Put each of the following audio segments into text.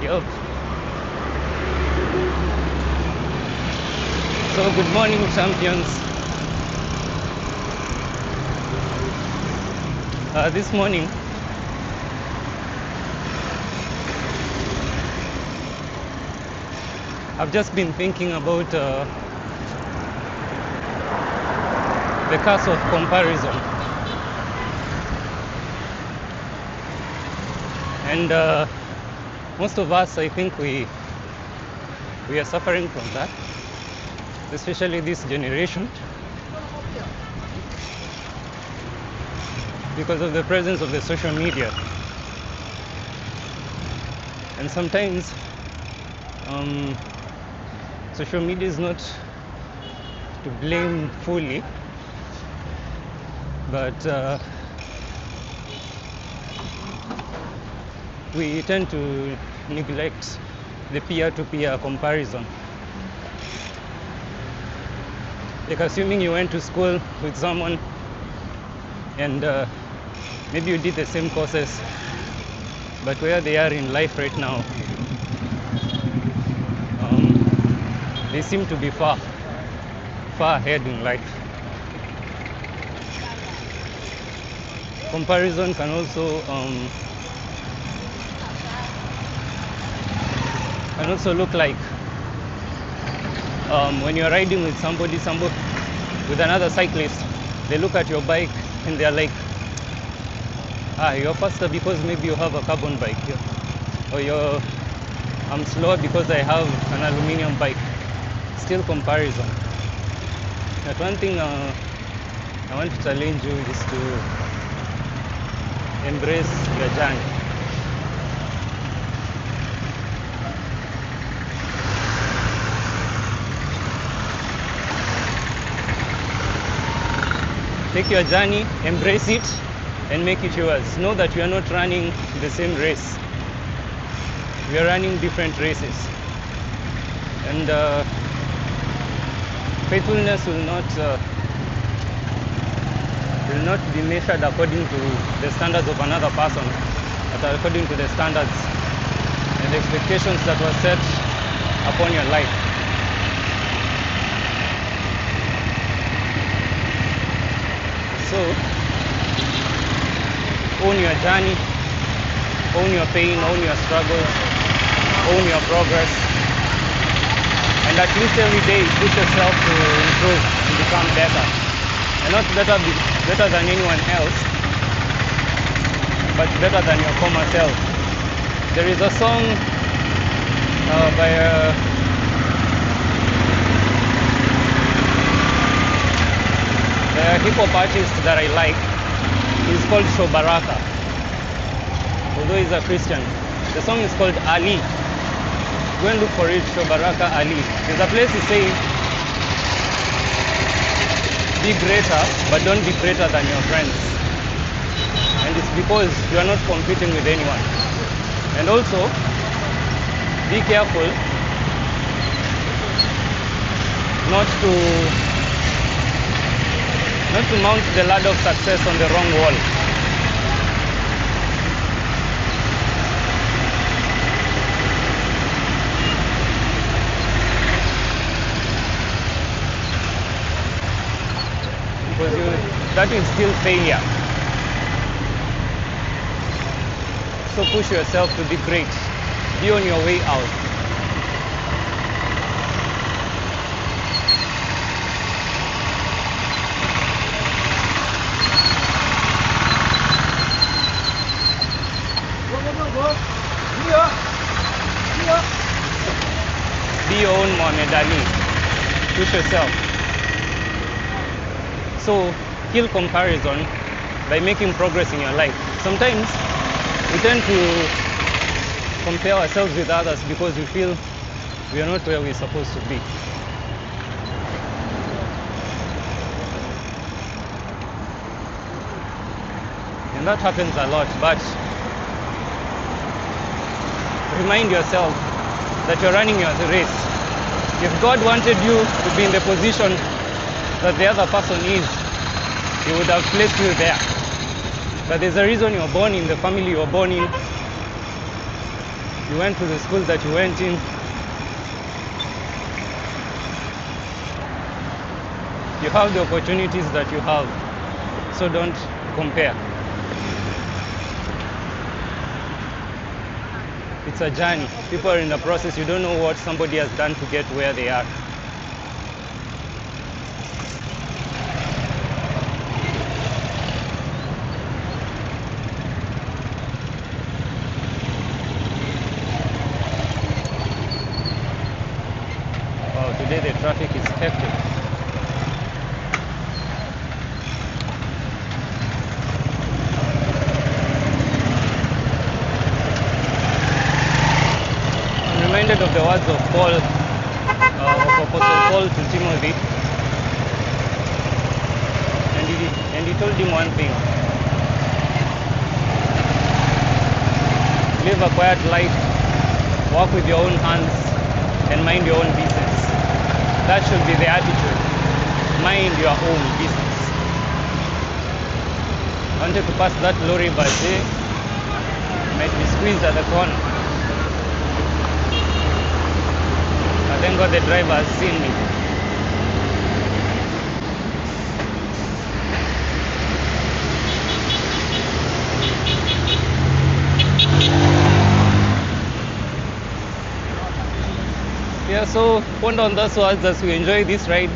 Yup. So good morning, champions. This morning, I've just been thinking about the curse of comparison. And most of us, I think we are suffering from that, especially this generation, because of the presence of the social media. And sometimes social media is not to blame fully, but we tend to neglect the peer-to-peer comparison. Like assuming you went to school with someone and maybe you did the same courses, but where they are in life right now, they seem to be far ahead in life. Comparison can also look like when you're riding with somebody with another cyclist, they look at your bike and they're like, you're faster because maybe you have a carbon bike, or I'm slower because I have an aluminium bike. Still comparison. But one thing I want to challenge you is to embrace your journey. Take your journey, embrace it, and make it yours. Know that you are not running the same race. We are running different races. And faithfulness will not be measured according to the standards of another person, but according to the standards and expectations that were set upon your life. So, own your journey, own your pain, own your struggles, own your progress, and at least every day push yourself to improve and become better. And not better than anyone else, but better than your former self. There is a song by a hip-hop artist that I like. He's called Shobaraka, although he's a Christian. The song is called Ali. Go and look for it, Shobaraka Ali. There's a place he says, be greater, but don't be greater than your friends. And it's because you are not competing with anyone. And also, be careful not to mount the ladder of success on the wrong wall. Because that is still failure. So push yourself to be great. Be on your way out. Be your own Muhammad Ali. Push yourself. So kill comparison by making progress in your life. Sometimes we tend to compare ourselves with others because we feel we are not where we're supposed to be. And that happens a lot, but remind yourself that you're running your race. If God wanted you to be in the position that the other person is, He would have placed you there. But there's a reason you're born in the family you're born in. You went to the school that you went in. You have the opportunities that you have, so don't compare. It's a journey. People are in the process. You don't know what somebody has done to get where they are. Wow, today the traffic is hectic. I'm reminded of the words of Paul, of Apostle Paul to Timothy, and he told him one thing: live a quiet life, work with your own hands, and mind your own business. That should be the attitude. Mind your own business. I wanted to pass that lorry, but might be squeezed at the corner. But thank God the driver has seen me. Yeah, so ponder on those words as we enjoy this ride.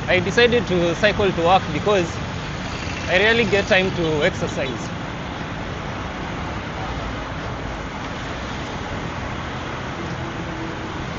I decided to cycle to work because I rarely get time to exercise.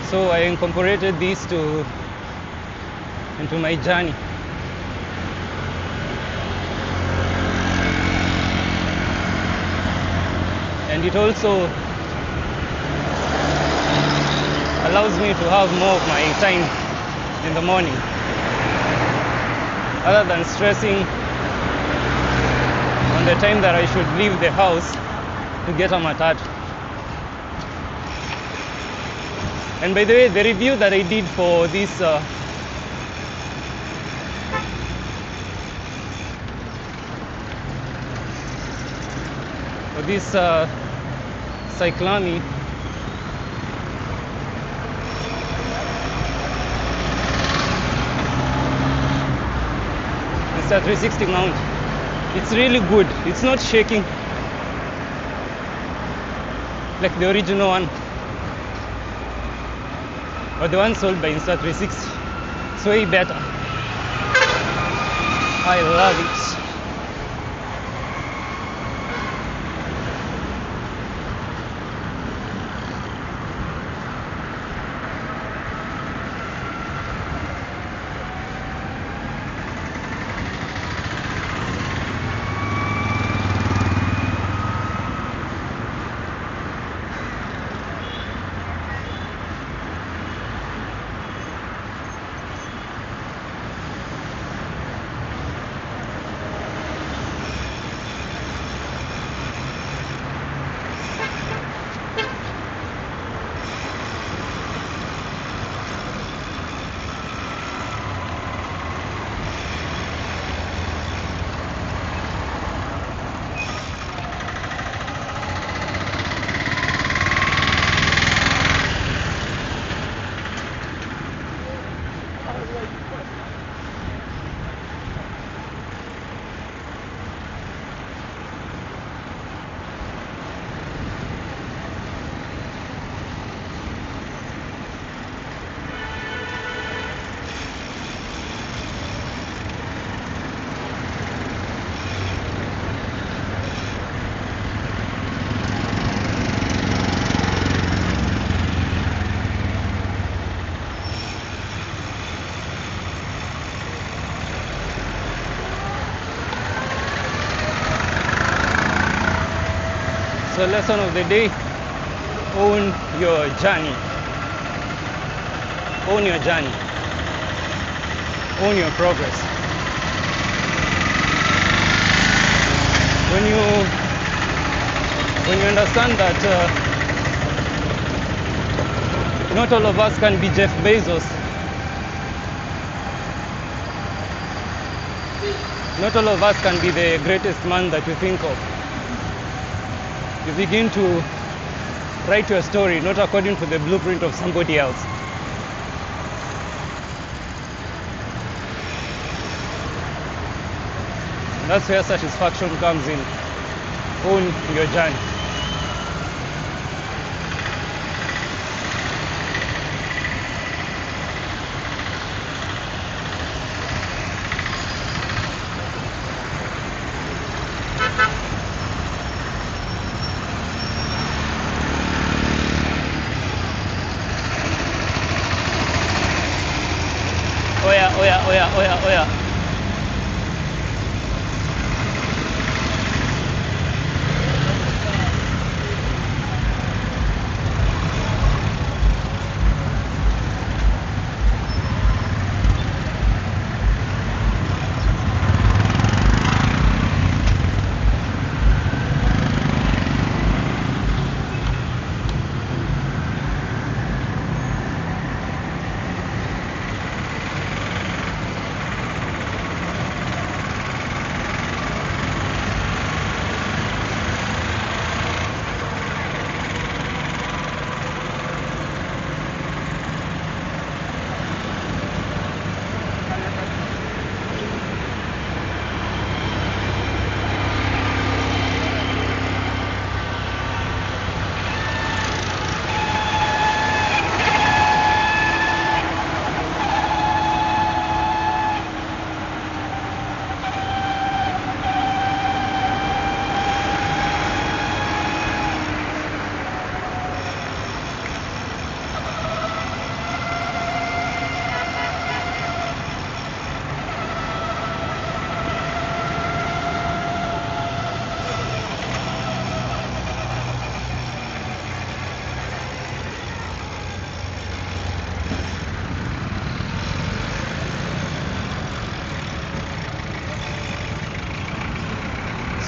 So I incorporated this into my journey. And it also allows me to have more of my time in the morning, other than stressing on the time that I should leave the house to get a matatu. And by the way, the review that I did for this Cyclami, it's a 360 mount. It's really good. It's not shaking like the original one or the one sold by Insta360. It's way better. I love it. So lesson of the day: own your journey. Own your journey. Own your progress. When you understand that not all of us can be Jeff Bezos, Not all of us can be the greatest man that you think of. You begin to write your story not according to the blueprint of somebody else. And that's where satisfaction comes in on your journey. Oya, oya, oya, oya, oya.